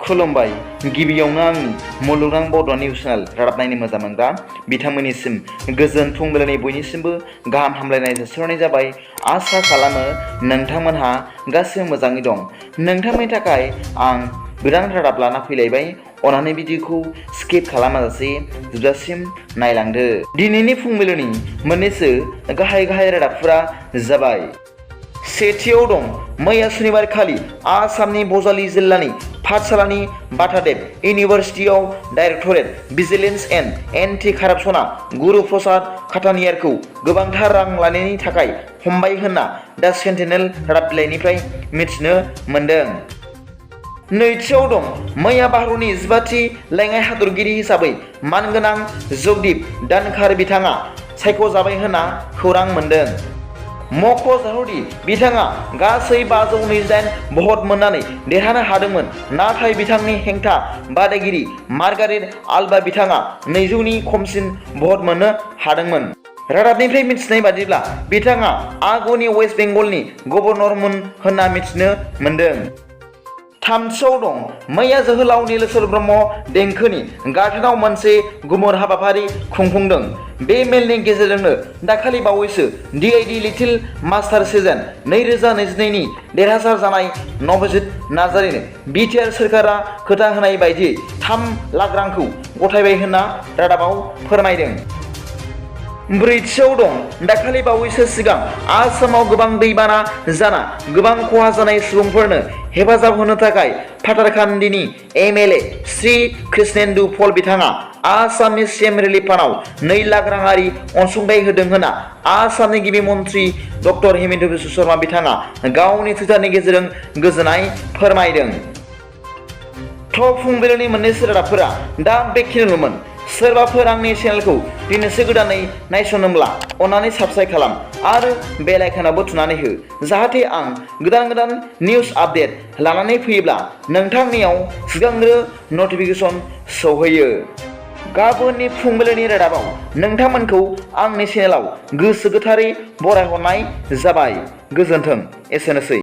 खुलुमबाय गिबियावनो आंनि मुलुगनां BodoNews चेनेल रादाब नायनो मोजां मोनग्रा बिथांमोननिसिम गोजोन फुंबिलिनि बयनिसिमबो गाहाम हामलायनाय जासिहरनाय जाबाय। आसा खालामो नोंथांमोनहा गासैबो मोजाङै दं। नोंथांनि थाखाय आं गोदान रादाब लाना फैलायबाय। अन्नानै भिडिअखौ स्किप खालामाजासे जोबजासिम नायलांदो। दिनैनि फुंबिलिनि मोननैसो गाहाय रादाबफोरा जाबाय। सेथियाव दं मैया सुनिबार खालि आसामनि बजालि जिल्लानि पाठशालानि बाटादेब इउनिभार्सिटियाव directorate vigilance and anti कारापसनआ Guru Prasad काटानियारखौ गोबांथार रां लानायनि थाखाय हमबाय होनना दा सेन्टिनेल रादाब बिलाइनिफ्राय मिथिनो मोन्दों। नैथियाव दं मैया भारतनि 15थि लेङाइ हादरगिरि हिसाबै मानगोनां जगदीप धनखाड़ बिथाङा सायख'जाबाय होनना खौरां मोन्दों। मख'जाथावदि बिथाङा गासै 528 भट मोननानै देरहानो हादोंमोन, नाथाय बिथांनि हेंथा बादायगिरि मार्गारेट आल्बा बिथाङा 200नि खमसिन भट मोननो हादोंमोन। रादाबनिफ्राय मिथिनाय बादिब्ला बिथाङा आगुनि वेस्ट बेंगलनि गभर्नरमोन होनना मिथिनो मोन्दों। थामथियाव दं मैया जोहोलाव नीलेश्वर ब्रह्म देंखोनि गाथोनाव मोनसे गुमुर हाबाफारि खुंफुंदों। बे मेलनि गेजेरजोंनो दाखालि बावैसो DID लिटिल मास्टार सिजन 2022नि देरहासार जानाय नवजित नार्जारिनो BTR सोरखारा खोथा होनाय बायदियै 3 लाख रांखौ गथायबाय होनना रादाबाव फोरमायदों। ब्रैथियाव दं दाखालि बावैसो सिगां आसामाव गोबां दैबाना जाना गोबां खहा जानाय सुबुंफोरनो हेफाजाब होनो थाखाय पाथारकान्दिनि MLA श्री कृष्णेन्दु पल बिथाङा आसामनि CM रिलिफ फान्डआव 2 लाख राङारि अनसुंथाइ होदों होनना आसामनि गिबि मन्थ्रि डक्टर हिमन्त बिश्व शर्मा बिथाङा गावनि टुइटारनि गेजेरजों गोजोननाय फोरमायदों। फुंबिलिनि मोननैसो रादाबफोरा दा बेखिनिल'मोन। सोरबाफोर आंनि चेनेलखौ दिनैसो गोदानै नायसनदोंब्ला अन्नानै साबस्क्राइब खालाम आरो बेल आइकनावबो थुनानै हो, जाहाथे आं गोदान निउस आपडेट लानानै फैयोब्ला नोंथांनियाव सिगांग्रो नटिफिकेसन सौहैयो। गाबोननि फुंबिलिनि रादाबाव नोंथांमोनखौ आंनि चेनेलाव गोसो गोथारै बरायहरनाय जाबाय। गोजोन्थों। एसेनोसै।